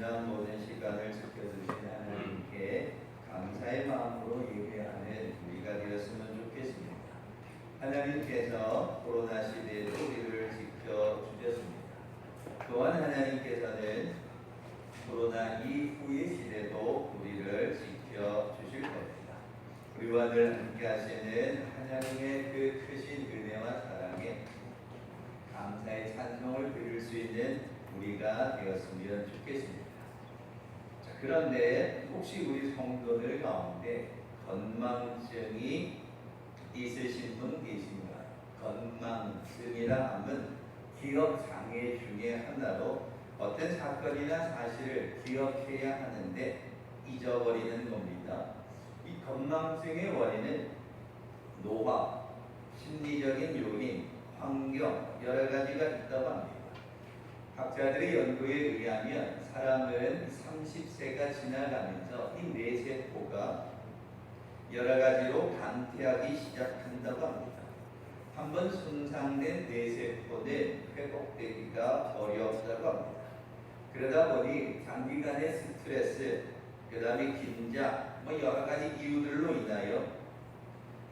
지난 모든 시간을 지켜주신 하나님께 감사의 마음으로 예배하는 우리가 되었으면 좋겠습니다. 하나님께서 코로나 시대에도 우리를 지켜주셨습니다. 또한 하나님께서는 코로나 이후의 시대도 우리를 지켜주실 겁니다. 우리와 늘 함께 하시는 하나님의 그 크신 은혜와 사랑에 감사의 찬송을 드릴 수 있는 우리가 되었으면 좋겠습니다. 자, 그런데 혹시 우리 성도들 가운데 건망증이 있으신 분 계신가요? 건망증이라 하면 기억장애 중에 하나로 어떤 사건이나 사실을 기억해야 하는데 잊어버리는 겁니다. 이 건망증의 원인은 노화, 심리적인 요인, 환경 여러 가지가 있다고 합니다. 학자들의 연구에 의하면 사람은 30세가 지나가면서 이 뇌세포가 여러 가지로 강퇴하기 시작한다고 합니다. 한번 손상된 뇌세포는 회복되기가 어렵다고 합니다. 그러다 보니 장기간의 스트레스, 그 다음에 긴장, 여러 가지 이유들로 인하여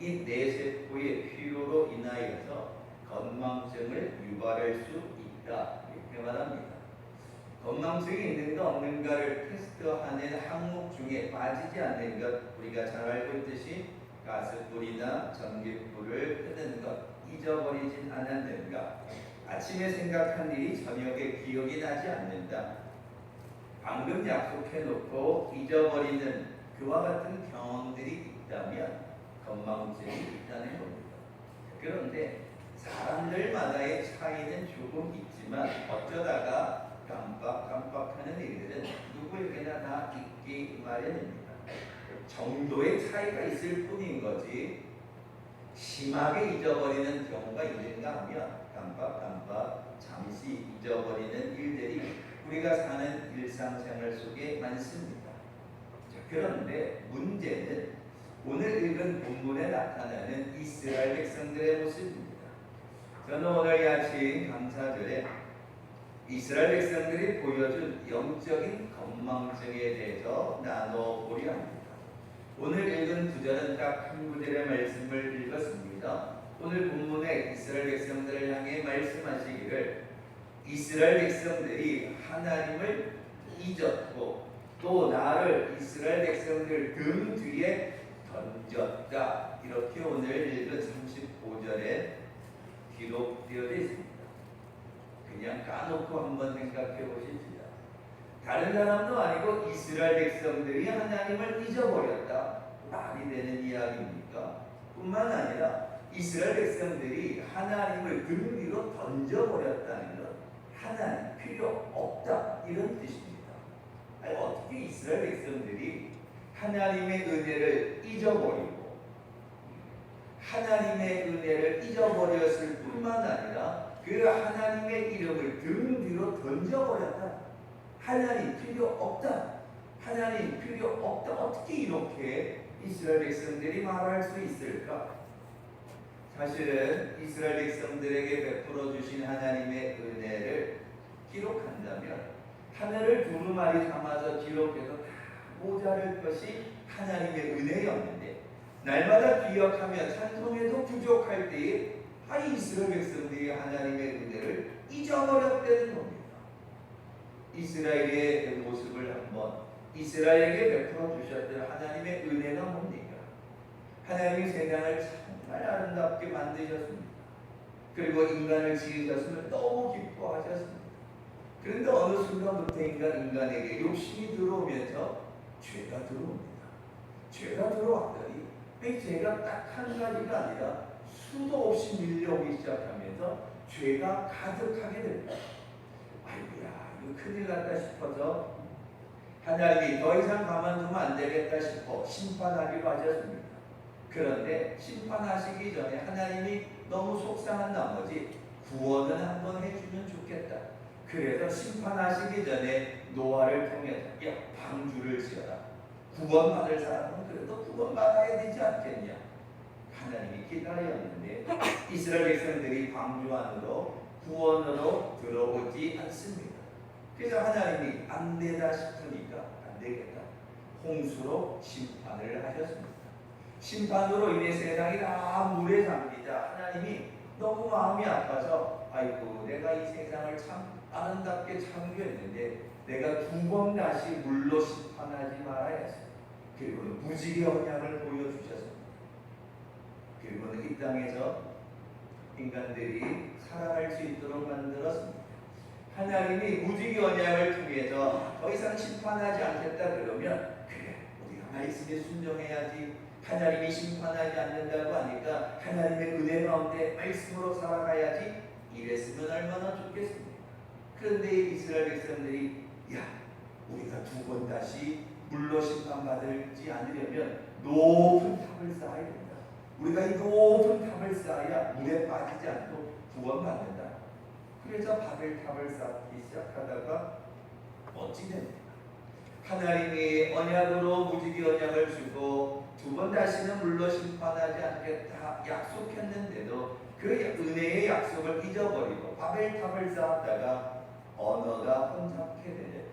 이 뇌세포의 피로로 인하여서 건망증을 유발할 수 있다 이렇게 말합니다. 건망증이 있는가 없는가를 테스트하는 항목 중에 빠지지 않는 것, 우리가 잘 알고 있듯이 가스불이나 전기불을 끄는 것, 잊어버리진 않았는가, 아침에 생각한 일이 저녁에 기억이 나지 않는다, 방금 약속해놓고 잊어버리는 그와 같은 경험들이 있다면 건망증이 있다는 겁니다. 그런데 사람들마다의 차이는 조금 있지만 어쩌다가 깜빡하는 일들은 누구에게나 다 있기 마련입니다. 정도의 차이가 있을 뿐인 거지 심하게 잊어버리는 경우가 있는가 하면 깜빡 잠시 잊어버리는 일들이 우리가 사는 일상생활 속에 많습니다. 자, 그런데 문제는 오늘 읽은 본문에 나타나는 이스라엘 백성들의 모습입니다. 저는 오늘 이 아침 강사들의 이스라엘 백성들이 보여준 영적인 건망증에 대해서 나눠보려 합니다. 오늘 읽은 구절은 딱 한 구절의 말씀을 읽었습니다. 오늘 본문에 이스라엘 백성들을 향해 말씀하시기를 이스라엘 백성들이 하나님을 잊었고 또 나를 이스라엘 백성들 등 뒤에 던졌다. 이렇게 오늘 읽은 35절에 기록되어 있습니다. 그냥 까놓고 한번 생각해 보십시다. 다른 사람도 아니고 이스라엘 백성들이 하나님을 잊어버렸다. 말이 되는 이야기입니까? 뿐만 아니라 이스라엘 백성들이 하나님을 등 뒤로 던져버렸다는 것, 하나님 필요 없다 이런 뜻입니다. 아니, 어떻게 이스라엘 백성들이 하나님의 은혜를 잊어버리고 하나님의 은혜를 잊어버렸을 뿐만 아니라 그 하나님의 이름을 등 뒤로 던져버렸다. 하나님 필요 없다. 하나님 필요 없다. 어떻게 이렇게 이스라엘 백성들이 말할 수 있을까? 사실은 이스라엘 백성들에게 베풀어 주신 하나님의 은혜를 기록한다면 하늘을 두루마리 삼아서 기록해서 다 모자랄 것이 하나님의 은혜였는데 날마다 기억하며 찬송해도 부족할 때에 이스라엘 백성들이 하나님의 은혜를 잊어버렸다는 겁니다. 이스라엘의 모습을 한번 이스라엘에게 베풀어 주셨던 하나님의 은혜가 뭡니까? 하나님이 세상을 정말 아름답게 만드셨습니다. 그리고 인간을 지으셨으면 너무 기뻐하셨습니다. 그런데 어느 순간부터 인간에게 욕심이 들어오면서 죄가 들어옵니다. 죄가 들어왔더니 이 죄가 딱 한 가지가 아니라 수도 없이 밀려오기 시작하면서 죄가 가득하게 됩니다. 아이고야, 이거 큰일 났다 싶어서 하나님이 더 이상 가만두면 안 되겠다 싶어 심판하기로 하셨습니다. 그런데 심판하시기 전에 하나님이 너무 속상한 나머지 구원은 한번 해주면 좋겠다. 그래서 심판하시기 전에 노아를 통해서 방주를 지어라. 구원받을 사람은 그래도 구원받아야 되지 않겠냐. 하나님이 기다렸는데 이스라엘 백성들이 방주 안으로 구원으로 들어오지 않습니다. 그래서 하나님이 안 되다 싶으니까 안 되겠다. 홍수로 심판을 하셨습니다. 심판으로 인해 세상이 다 물에 잠기자 하나님이 너무 마음이 아파서 아이고 내가 이 세상을 참 아름답게 창조했는데 내가 두 번 다시 물로 심판하지 말아야지. 그리고는 무지개 언약을 보여주셨습니다. 그리고는 이 땅에서 인간들이 살아갈 수 있도록 만들었습니다. 하나님이 무지개 언약을 통해서 더 이상 심판하지 않겠다 그러면 그래 우리가 말씀에 순종해야지. 하나님이 심판하지 않는다고 하니까 하나님의 은혜 가운데 말씀으로 살아가야지. 이랬으면 얼마나 좋겠습니까? 그런데 이스라엘 백성들이 야 우리가 두 번 다시 물로 심판받지 않으려면 높은 탑을 쌓아야 된다. 우리가 이 높은 탑을 쌓아야 물에 빠지지 않고 구원받는다. 그래서 바벨탑을 쌓기 시작하다가 어찌 됩니까? 하나님이 언약으로 무지개 언약을 주고 두 번 다시는 물로 심판하지 않겠다 약속했는데도 그 은혜의 약속을 잊어버리고 바벨탑을 쌓았다가 언어가 혼잡게 되는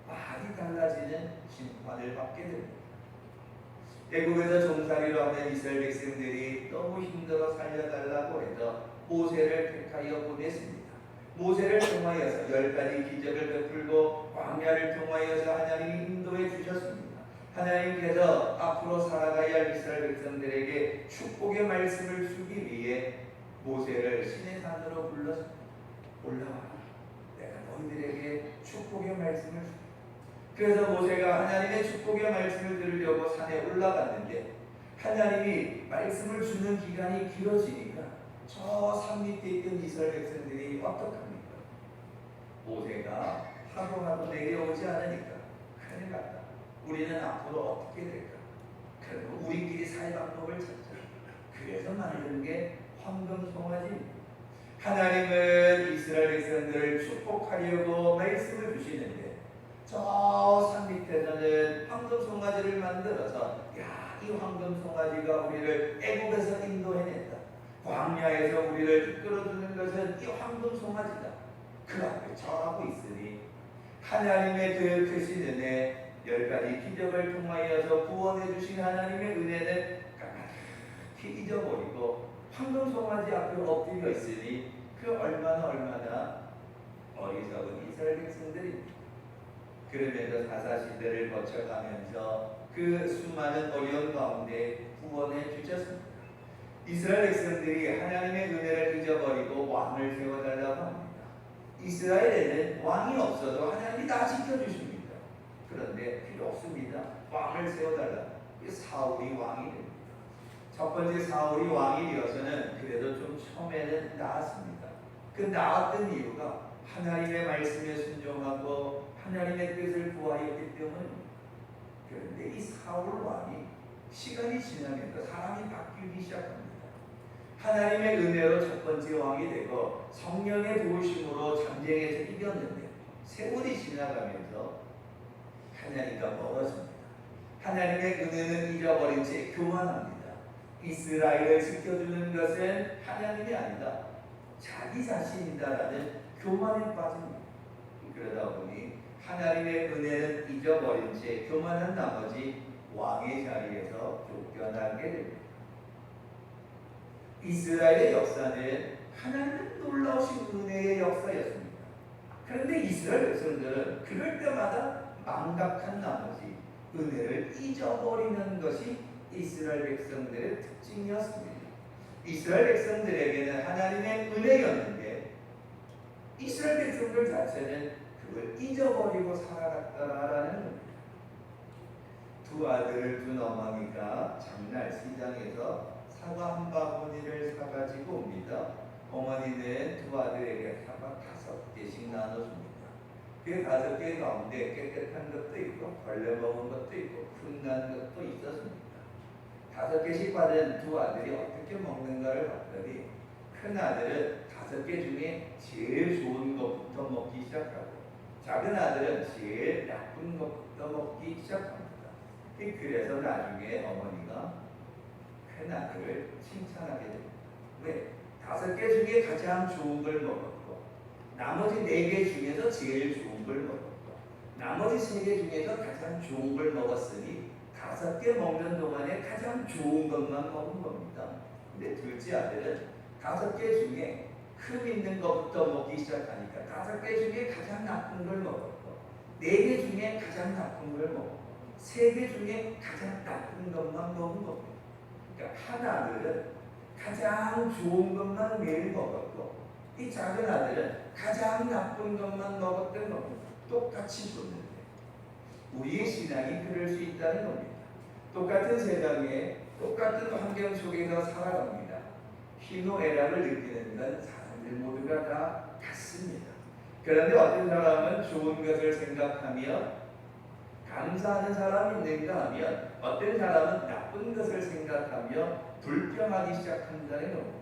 말이 달라지는 심판을 받게 됩니다. 애국에서 종살이로 하는 이스라엘 백성들이 너무 힘들어 살려달라고 해서 모세를 택하여 보냈습니다. 모세를 통하여서 10가지 기적을 베풀고 광야를 통하여서 하나님이 인도해 주셨습니다. 하나님께서 앞으로 살아가야 할 이스라엘 백성들에게 축복의 말씀을 주기 위해 모세를 시내 산으로 불러서 올라와라. 내가 너희들에게 축복의 말씀을 주겠다. 그래서 모세가 하나님의 축복의 말씀을 들으려고 산에 올라갔는데 하나님이 말씀을 주는 기간이 길어지니까 저 산 밑에 있던 이스라엘 백성들이 어떡합니까? 모세가 하루하루 내려오지 않으니까 큰일 났다. 우리는 앞으로 어떻게 될까? 그리고 우리끼리 살 방법을 찾자. 그래서 만든 게 황금송아지입니다. 하나님은 이스라엘 백성들을 축복하려고 말씀을 주시는데 저 산 밑에서는 황금송아지를 만들어서 야, 이 황금송아지가 우리를 애국에서 인도해냈다. 광야에서 우리를 이끌어주는 것은 이 황금송아지다. 그 앞에 절하고 있으니 하나님의 그 크신 은혜 10가지 기적을 통하여서 구원해 주신 하나님의 은혜는 까맣게 잊어버리고 황금송아지 앞에 엎드려 있으니 그 얼마나 어리석은 이스라엘 백성들입니다. 그러면서 사사시대를 거쳐가면서 그 수많은 어려운 가운데 구원해 주셨습니다. 이스라엘 백성들이 하나님의 은혜를 잊어버리고 왕을 세워달라고 합니다. 이스라엘에는 왕이 없어도 하나님이 다 지켜주십니다. 그런데 필요 없습니다. 왕을 세워달라. 사울이 왕이 됩니다. 첫 번째 사울이 왕이 되어서는 그래도 좀 처음에는 나았습니다. 그 나았던 이유가 하나님의 말씀에 순종하고 하나님의 뜻을 구하였기 때문입니다. 그런데 이 사울 왕이 시간이 지나면서 사람이 바뀌기 시작합니다. 하나님의 은혜로 첫 번째 왕이 되고 성령의 도우심으로 전쟁에서 이겼는데 세월이 지나가면서 하나님과 멀어집니다. 하나님의 은혜는 잊어버린 채 교만합니다. 이스라엘을 지켜주는 것은 하나님이 아니다. 자기 자신이다라는 교만에 빠집니다. 그러다 보니 하나님의 은혜는 잊어버린 채 교만한 나머지 왕의 자리에서 쫓겨나게 됩니다. 이스라엘의 역사는 하나님의 놀라우신 은혜의 역사였습니다. 그런데 이스라엘 백성들은 그럴 때마다 망각한 나머지 은혜를 잊어버리는 것이 이스라엘 백성들의 특징이었습니다. 이스라엘 백성들에게는 하나님의 은혜였는데 이스라엘 백성들 자체는 그걸 잊어버리고 살아갔다라는 겁니다. 두 아들을 둔 어머니가 장날 시장에서 사과 한 바구니를 사가지고 옵니다. 어머니는 두 아들에게 사과 5개씩 나눠줍니다. 그 5개 가운데 깨끗한 것도 있고 벌레 먹은 것도 있고 흙난 것도 있었습니다. 5개씩 받은 두 아들이 어떻게 먹는가를 봤더니 큰 아들은 5개 중에 제일 좋은 것부터 먹기 시작하고 작은 아들은 제일 나쁜 것부터 먹기 시작합니다. 그래서 나중에 어머니가 큰 아들을 칭찬하게 됩니다. 왜? 5개 중에 가장 좋은 걸 먹었고 나머지 4개 중에서 제일 좋은 걸 먹었고 나머지 3개 중에서 가장 좋은 걸 먹었으니 5개 먹는 동안에 가장 좋은 것만 먹은 겁니다. 근데 둘째 아들은 5개 중에 흠 있는 것부터 먹기 시작하니까 5개 중에 가장 나쁜 걸 먹었고 4개 중에 가장 나쁜 걸 먹었고 3개 중에 가장 나쁜 것만 먹은 겁니다. 그러니까 한 아들은 가장 좋은 것만 매일 먹었고 이 작은 아들은 가장 나쁜 것만 먹었던 겁니다. 똑같이 줬는데 우리의 신앙이 그럴 수 있다는 겁니다. 똑같은 세상에 똑같은 환경 속에서 살아갑니다. 희노애락을 느끼는 건 사람들 모두가 다 같습니다. 그런데 어떤 사람은 좋은 것을 생각하며 감사하는 사람이 있는가 하면 어떤 사람은 나쁜 것을 생각하며 불평하기 시작한다는 겁니다.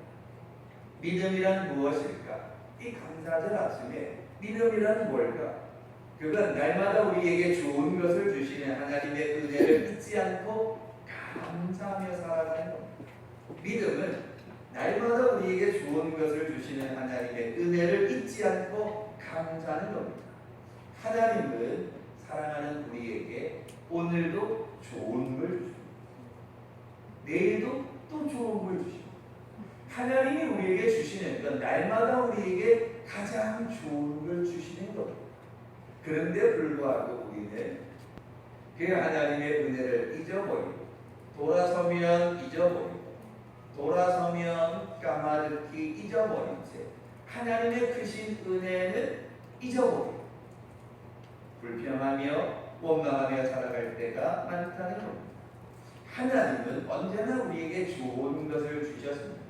믿음이란 무엇일까? 이 감사절 아침에 믿음이란 뭘까? 그건 날마다 우리에게 좋은 것을 주시는 하나님의 은혜를 잊지 않고 감사하며 살아가는 겁니다. 믿음은 날마다 우리에게 좋은 것을 주시는 하나님의 은혜를 잊지 않고 감사하는 겁니다. 하나님은 사랑하는 우리에게 오늘도 좋은 걸 주십니다. 내일도 또 좋은 걸 주십니다. 하나님이 우리에게 주시는 건 날마다 우리에게 가장 좋은 걸 주시는 겁니다. 그런데 불구하고 우리는 그 하나님의 은혜를 잊어버리고 돌아서면 잊어버리고 돌아서면 까마득히 잊어버린 채 하나님의 크신 은혜는 잊어버리고 불평하며 원망하며 살아갈 때가 많다는 겁니다. 하나님은 언제나 우리에게 좋은 것을 주셨습니다.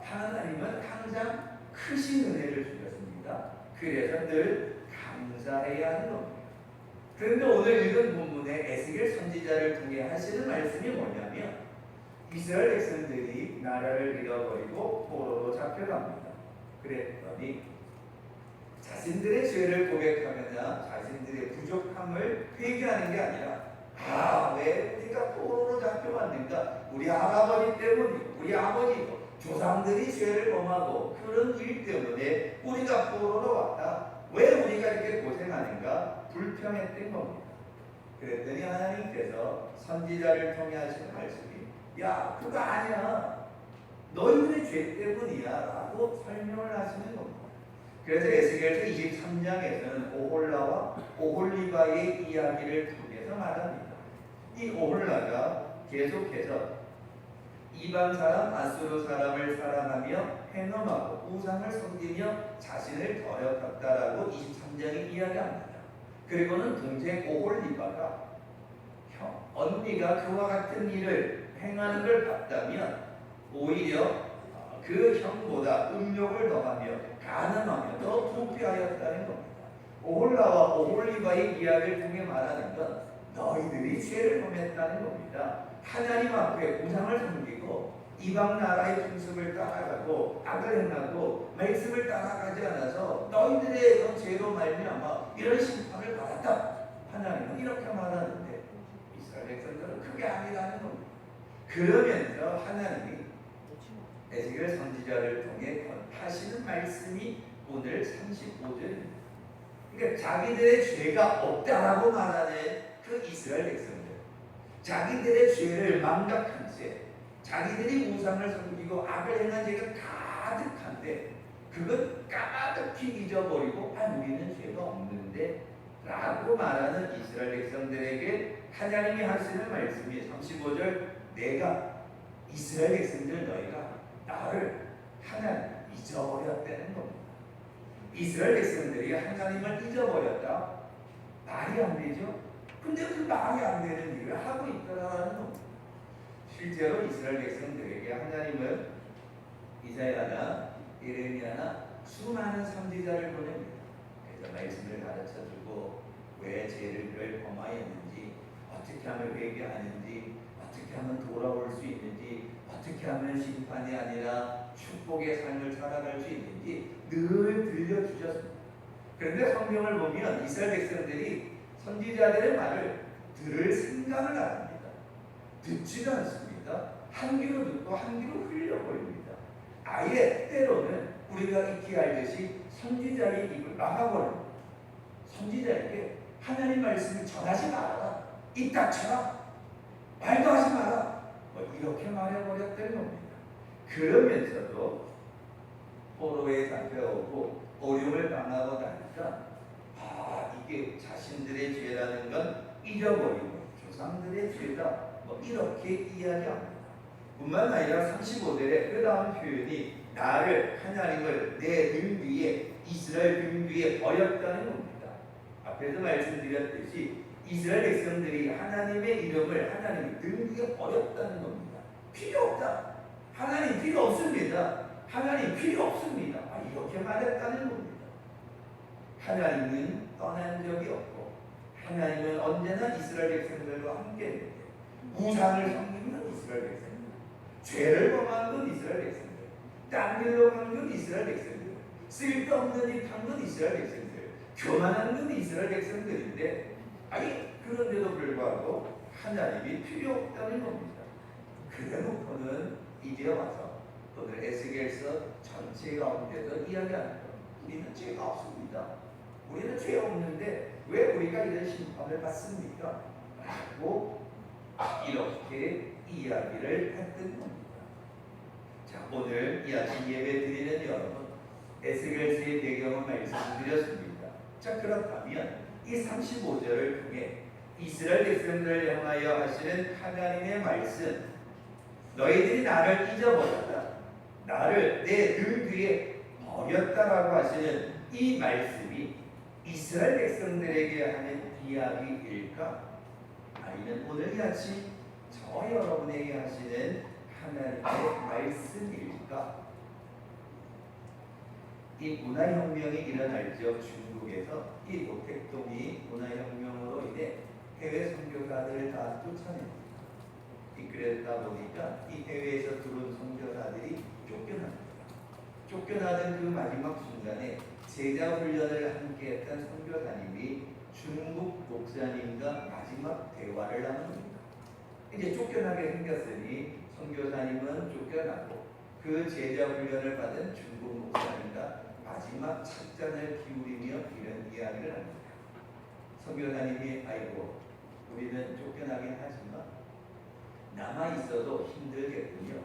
하나님은 항상 크신 은혜를 주셨습니다. 그래서 늘 감사해야 하는 겁니다. 그런데 오늘 읽은 본문에 에스겔 선지자를 통해 하시는 말씀이 뭐냐면 이스라엘 백성들이 나라를 잃어버리고 포로로 잡혀갑니다. 그랬더니 자신들의 죄를 고백하거나 자신들의 부족함을 회개하는 게 아니라 왜 우리가 포로로 잡혀왔는가? 우리 할아버지 때문이고 우리 아버지고 조상들이 죄를 범하고 그런 일 때문에 우리가 포로로 왔다. 왜 우리가 이렇게 고생하는가? 불평했던 겁니다. 그랬더니 하나님께서 선지자를 통해 하시는 말씀이 야 그거 아니야. 너희들의 죄 때문이야 라고 설명을 하시는 겁니다. 그래서 에스겔서 23장에서는 오홀라와 오홀리바의 이야기를 통해서 말합니다. 이 오홀라가 계속해서 이방 사람 아수르 사람을 사랑하며 행음하고 우상을 섬기며 자신을 더럽혔다라고 23장에 이야기합니다. 그리고는 동생 오홀리바가 언니가 그와 같은 일을 행하는 걸 봤다면 오히려 그 형보다 음욕을 더하며 가늠하며 더 부패하였다는 겁니다. 오홀라와 오홀리바의 이야기를 통해 말하는 건 너희들이 죄를 범했다는 겁니다. 하나님 앞에 우상을 섬기고 이방 나라의 풍습을 따라가고 악을 행하고 말씀을 따라가지 않아서 너희들의 죄로 말미암아 이런 심판을 받았다. 하나님은 이렇게 말하는데 이스라엘 백성들은 그게 아니라는 겁니다. 그러면서 하나님이 에스겔 선지자를 통해 하시는 말씀이 오늘 35절입니다. 그러니까 자기들의 죄가 없다라고 말하는 그 이스라엘 백성들, 자기들의 죄를 망각한 채 자기들이 우상을 섬기고 악을 행한 죄가 가득한데 그것 까마득히 잊어버리고 우리는 죄가 없는데 라고 말하는 이스라엘 백성들에게 하나님이 하시는 말씀이 35절 내가 이스라엘 백성들 너희가 나를 하나님 잊어버렸다는 겁니다. 이스라엘 백성들이 하나님을 잊어버렸다? 말이 안 되죠? 근데 그 말이 안 되는 일을 하고 있더라는 겁니다. 실제로 이스라엘 백성들에게 하나님은 이사야나 예레미야나 수많은 선지자를 보냅니다. 그래서 말씀을 가르쳐주고 왜 죄를 범하였는지 어떻게 하면 회개하는지 어떻게 하면 돌아올 수 있는지 어떻게 하면 심판이 아니라 축복의 삶을 살아갈 수 있는지 늘 들려주셨습니다. 그런데 성경을 보면 이스라엘 백성들이 선지자들의 말을 들을 생각을 안 합니다. 듣지도 않습니다. 한 귀로 듣고 한 귀로 흘려버립니다. 아예 때로는 우리가 익히 알듯이 선지자의 입을 막아버리는 거예요. 선지자에게 하나님 말씀을 전하지 말아라. 입 닥쳐라. 말도 하지 마라. 뭐 이렇게 말해버렸다는 겁니다. 그러면서도 포로에 잡혀오고 어려움을 당하고 나니까 이게 자신들의 죄라는 건 잊어버리고 조상들의 죄다. 뭐 이렇게 이야기합니다. 뿐만 아니라 35절에 그 다음 표현이 나를 하나님을 내 등 뒤에 이스라엘 등 뒤에 버렸다는 겁니다. 앞에서 말씀드렸듯이 이스라엘 백성들이 하나님의 이름을 하나님의 등 뒤에 버렸다는 겁니다. 필요 없다. 하나님 필요 없습니다. 하나님 필요 없습니다. 이렇게 말했다는 겁니다. 하나님은 떠난 적이 없고 하나님은 언제나 이스라엘 백성들과 함께 했는데 우상을 섬기는 이스라엘 백성들, 죄를 범한 건 이스라엘 백성들, 딴 길로 간 건 이스라엘 백성들, 쓸데없는 일 한 건 이스라엘 백성들, 교만한 건 이스라엘 백성들인데 그런데도 불구하고 하나님이 필요 없다는 겁니다. 그래놓고는 이제 와서 오늘 에스겔서 전체 가운데서 이야기하는 것, 우리는 죄가 없습니다. 우리는 죄 없는데 왜 우리가 이런 심판을 받습니까? 라고 이렇게 이야기를 했던 겁니다. 자, 오늘 이 아침 예배 드리는 여러분, 에스겔서의 배경을 말씀드렸습니다. 자, 그렇다면 이 35절을 통해 이스라엘 백성들을 향하여 하시는 하나님의 말씀, 너희들이 나를 잊어버렸다, 나를 내 등 뒤에 버렸다라고 하시는 이 말씀이 이스라엘 백성들에게 하는 이야기일까? 아니면 오늘 같이 저 여러분에게 하시는 하나님의 말씀일까? 이 문화혁명이 일어날 적 중국에서 이 노택동이 문화혁명으로 인해 해외 선교사들을 다 쫓아냅니다. 그러다 보니까 이 해외에서 들어온 선교사들이 쫓겨납니다. 쫓겨나던 그 마지막 순간에 제자 훈련을 함께했던 선교사님이 중국 목사님과 마지막 대화를 나눕니다. 이제 쫓겨나게 생겼으니 선교사님은 쫓겨나고 그 제자 훈련을 받은 중국 목사님과 마지막 찻잔을 기울이며 이런 이야기를 합니다. 선교사님이 우리는 쫓겨나긴 하지만 남아있어도 힘들겠군요.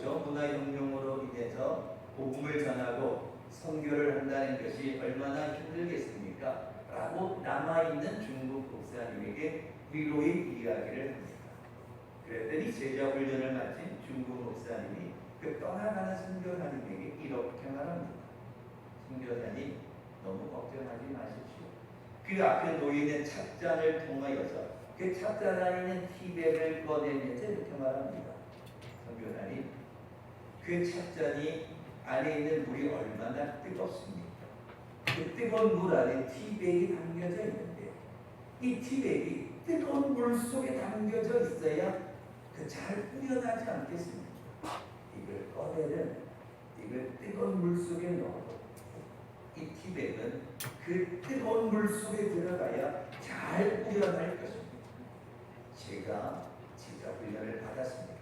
저 문화혁명으로 인해서 복음을 전하고 선교를 한다는 것이 얼마나 힘들겠습니까? 라고 남아있는 중국 목사님에게 위로의 이야기를 합니다. 그랬더니 제자 훈련을 마친 중국 목사님이 그 떠나가는 선교사님에게 이렇게 말합니다. 선교사님, 너무 걱정하지 마십시오. 그 앞에 놓이는 찻잔을 통하여서 그 찻잔 안에 있는 티백을 꺼내면서 이렇게 말합니다. 선교사님, 그 찻잔이 안에 있는 물이 얼마나 뜨겁습니까? 그 뜨거운 물 안에 티백이 담겨져 있는데 이 티백이 뜨거운 물 속에 담겨져 있어야 잘 우려나지 않겠습니까? 이걸 꺼내는 이걸 뜨거운 물 속에 넣어도 이 티백은 그 뜨거운 물 속에 들어가야 잘 우려날 것입니다. 제가 제자 훈련을 받았습니다.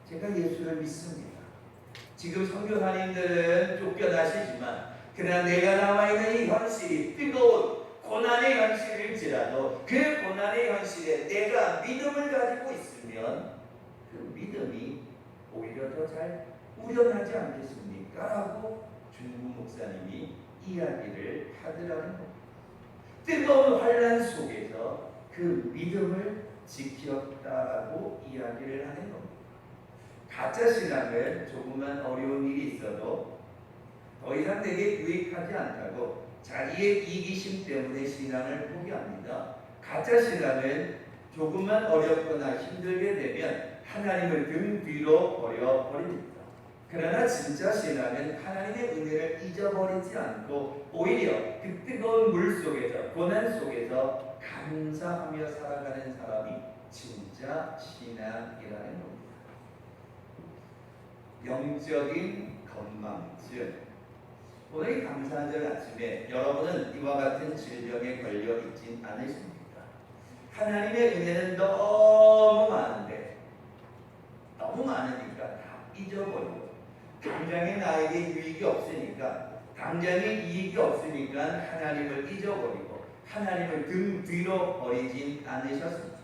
제가 예수를 믿습니다. 지금 선교사님들은 쫓겨나시지만 그러나 내가 남아있는 이 현실이 뜨거운 고난의 현실일지라도 그 고난의 현실에 내가 믿음을 가지고 있으면 그 믿음이 오히려 더 잘 우려나지 않겠습니까? 라고 중국 목사님이 이야기를 하더라는 겁니다. 뜨거운 환난 속에서 그 믿음을 지켰다라고 이야기를 하는 겁니다. 가짜 신앙은 조금만 어려운 일이 있어도 더 이상 내게 유익하지 않다고 자기의 이기심 때문에 신앙을 포기합니다. 가짜 신앙은 조금만 어렵거나 힘들게 되면 하나님을 등 뒤로 버려버립니다. 그러나 진짜 신앙은 하나님의 은혜를 잊어버리지 않고 오히려 그 뜨거운 물 속에서 고난 속에서 감사하며 살아가는 사람이 진짜 신앙이라는 겁니다. 영적인 건망증. 오늘 이 감사절 아침에 여러분은 이와 같은 질병에 걸려 있진 않으십니까? 하나님의 은혜는 너무 많은데 너무 많으니까 다 잊어버리고 당장에 나에게 유익이 없으니까, 당장에 이익이 없으니까 하나님을 잊어버리고 하나님을 등 뒤로 버리진 않으셨습니다.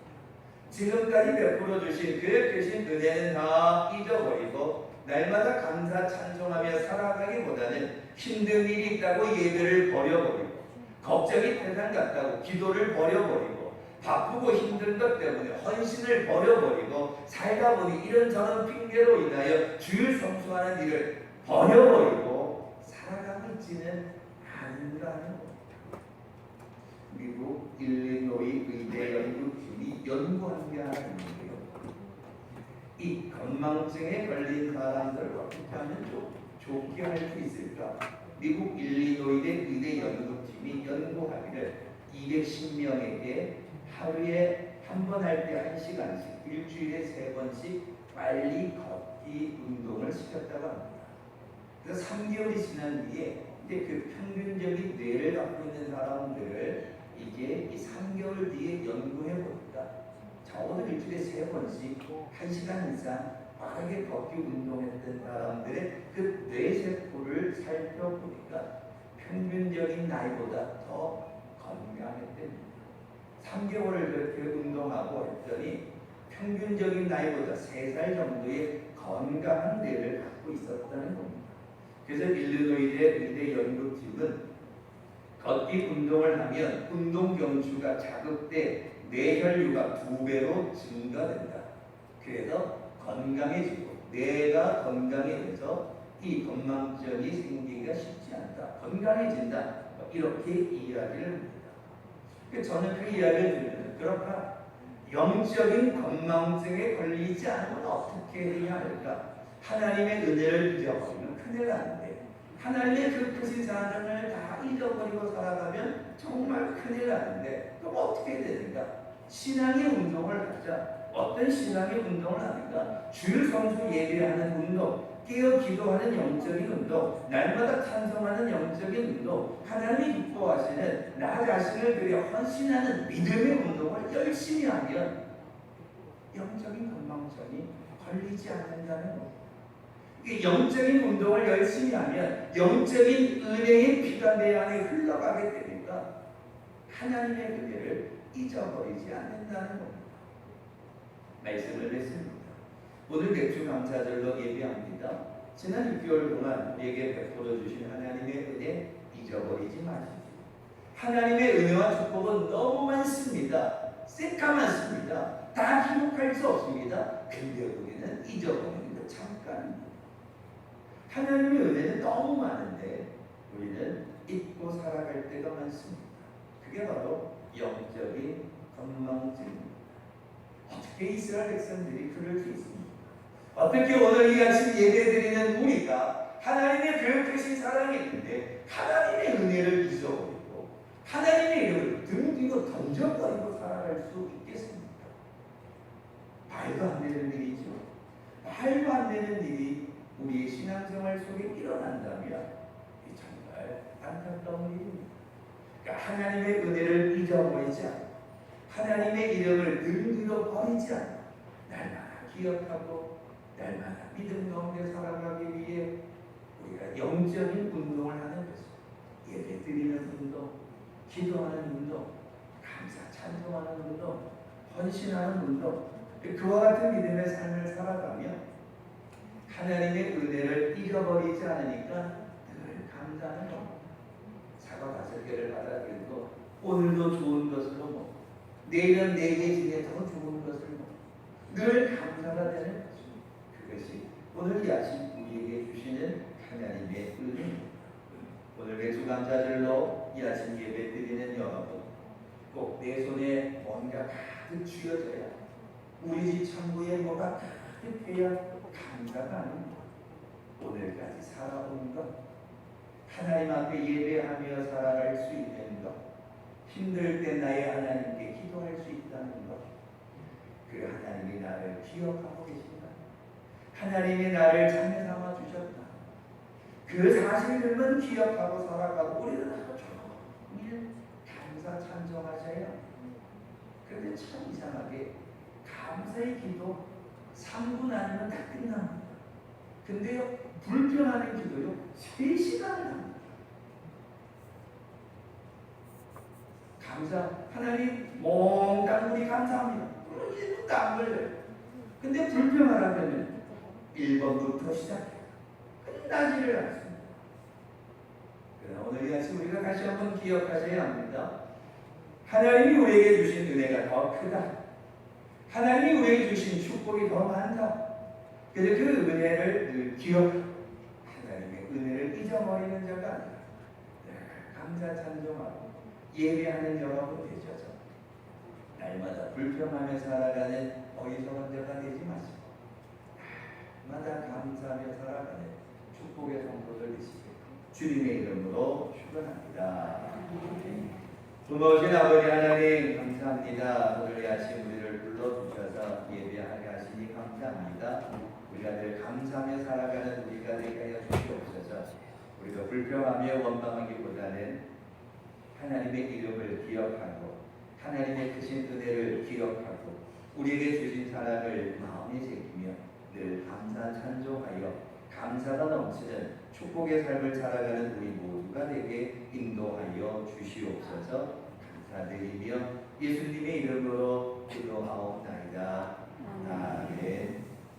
지금까지 베풀어 주신 그 크신 은혜는 다 잊어버리고 날마다 감사 찬송하며 살아가기보다는 힘든 일이 있다고 예배를 버려버리고 걱정이 태산 같다고 기도를 버려버리고 바쁘고 힘든 것 때문에 헌신을 버려버리고 살다 보니 이런저런 핑계로 인하여 주일 성수하는 일을 버려버리고 살아가고 있지는 않은가 하는 겁니다. 미국 일리노이 의대 연구팀이 연구한 게 하나 있는데요. 이 건망증에 걸린 사람들을 어떻게 하면 좋게 할 수 있을까? 미국 일리노이대 의대 연구팀이 연구하기를 210명에게 하루에 한 번 할 때 1시간씩, 일주일에 3번씩 빨리 걷기 운동을 시켰다고 합니다. 그래서 3개월이 지난 뒤에 이제 그 평균적인 뇌를 갖고 있는 사람들을 이제 이 3개월 뒤에 연구해 보니까 적어도 일주일에 3번씩 1시간 이상 빠르게 걷기 운동했던 사람들의 그 뇌세포를 살펴보니까 평균적인 나이보다 더 건강했답니다. 3개월을 그렇게 운동하고 했더니 평균적인 나이보다 3살 정도의 건강한 뇌를 갖고 있었다는 겁니다. 그래서 일리노이대 의대 연구팀은 걷기 운동을 하면 운동 경추가 자극돼 뇌혈류가 2배로 증가된다. 그래서 건강해지고 뇌가 건강해져서 이 건망증이 생기기가 쉽지 않다. 건강해진다. 이렇게 이야기를 합니다. 저는 그 이야기를 들으면 그렇다. 영적인 건망증에 걸리지 않으면 어떻게 해야 할까? 하나님의 은혜를 잊어버리면 큰일 나는데 하나님의 그 크신 사랑을 다 잊어버리고 살아가면 정말 큰일 나는데 그럼 어떻게 해야 되는가? 신앙의 운동을 하자. 어떤 신앙의 운동을 하는가? 주일 성수 예배하는 운동, 깨어 기도하는 영적인 운동, 날마다 찬송하는 영적인 운동, 하나님이 기뻐하시는 나 자신을 그려 헌신하는 믿음의 운동을 열심히 하면 영적인 건망증이 걸리지 않는다는 것. 영적인 운동을 열심히 하면 영적인 은혜의 피가 내 안에 흘러가게 되니까 하나님의 은혜를 잊어버리지 않는다는 겁니다. 말씀을 했습니다. 오늘 맥주 감사절로 예배합니다. 지난 6개월 동안 우리에게 베풀어 주신 하나님의 은혜 잊어버리지 마십시오. 하나님의 은혜와 축복은 너무 많습니다. 새까맣습니다. 다 기록할 수 없습니다. 근데 우리는 잊어버리는 것 잠깐입니다. 하나님의 은혜는 너무 많은데 우리는 잊고 살아갈 때가 많습니다. 그게 바로 영적인 건망증입니다. 어떻게 이스라엘 백성들이 그럴 수 있습니까? 어떻게 오늘 이 아침 예배드리는 우리가 하나님의 그 크신 사랑이 있는데 하나님의 은혜를 잊어버리고 하나님의 이름을 등 뒤로 던져버리고 살아갈 수 있겠습니까? 말도 안 되는 일이죠. 말도 안 되는 일이 우리의 신앙생활 속에 일어난다면 정말 안타까운 일입니다. 그러니까 하나님의 은혜를 잊어버리지 않고 하나님의 이름을 등 뒤로 버리지 않고 날마다 기억하고 날마다 믿음 가운데 살아가기 위해 우리가 영적인 운동을 하는 것입니다. 예배 드리는 운동, 기도하는 운동, 감사 찬송하는 운동, 헌신하는 운동, 그와 같은 믿음의 삶을 살아가면 하나님의 은혜를 잊어버리지 않으니까 늘 감사하는 겁니다. 사과 5개를 받아들이고 오늘도 좋은 것으로 먹고 내일은 내게 중에 더 좋은 것을 먹고 늘 감사가 되는 것입니다. 그것이 오늘 이 아침 우리에게 주시는 하나님의 은혜입니다. 오늘 맥주감사절로 이 아침 예배 드리는 여러분 꼭 내 손에 뭔가 가득 쥐어져야 우리 집 창고에 뭐가 가득해야 감사가 아닙니다. 오늘까지 살아온 것, 하나님 앞에 예배하며 살아갈 수 있는 것, 힘들 때 나의 하나님께 기도할 수 있다는 것, 그 하나님이 나를 기억하고 계신다. 하나님이 나를 자녀 삼아 주셨다. 그 사실들만 기억하고 살아가고 우리는 하루 종일 감사 찬송하셔야 합니다. 그런데 참 이상하게 감사의 기도 3분 아니면 다 끝납니다. 근데요 불평하는 기도요 3시간을 합니다. 하나님 몽땅 우리 감사합니다. 그럼 1분도 안 걸려요. 근데 불평하라면 1번부터 시작해요. 끝나지를 않습니다. 그러나 오늘 이 아침 우리가 다시 한번 기억하셔야 합니다. 하나님이 우리에게 주신 은혜가 더 크다. 하나님이 우리에게 주신 축복이 더 많다. 그래서 그 은혜를 늘 기억하고 하나님의 은혜를 잊어버리는 자가 아니라 감사 찬송하고 예배하는 여러분 되셔서 날마다 불평하며 살아가는 어리석은 자가 되지 마시고 날마다 감사하며 살아가는 축복의 성도들 되시길 주님의 이름으로 축원합니다. 부모신 아버지 하나님 감사합니다. 오늘 이 아침 우리를 불러주셔서 예배하게 하시니 감사합니다. 우리가 늘 감사하며 살아가는 우리가 되게 하여 주시옵소서. 우리가 불평하며 원망하기보다는 하나님의 이름을 기억하고 하나님의 크신 은혜를 기억하고 우리에게 주신 사랑을 마음에 새기며 늘 감사 찬송하여 감사가 넘치는 축복의 삶을 살아가는 우리 모두가 되게 인도하여 주시옵소서. 감사드리며 예수님의 이름으로 기도하옵나이다. 아멘.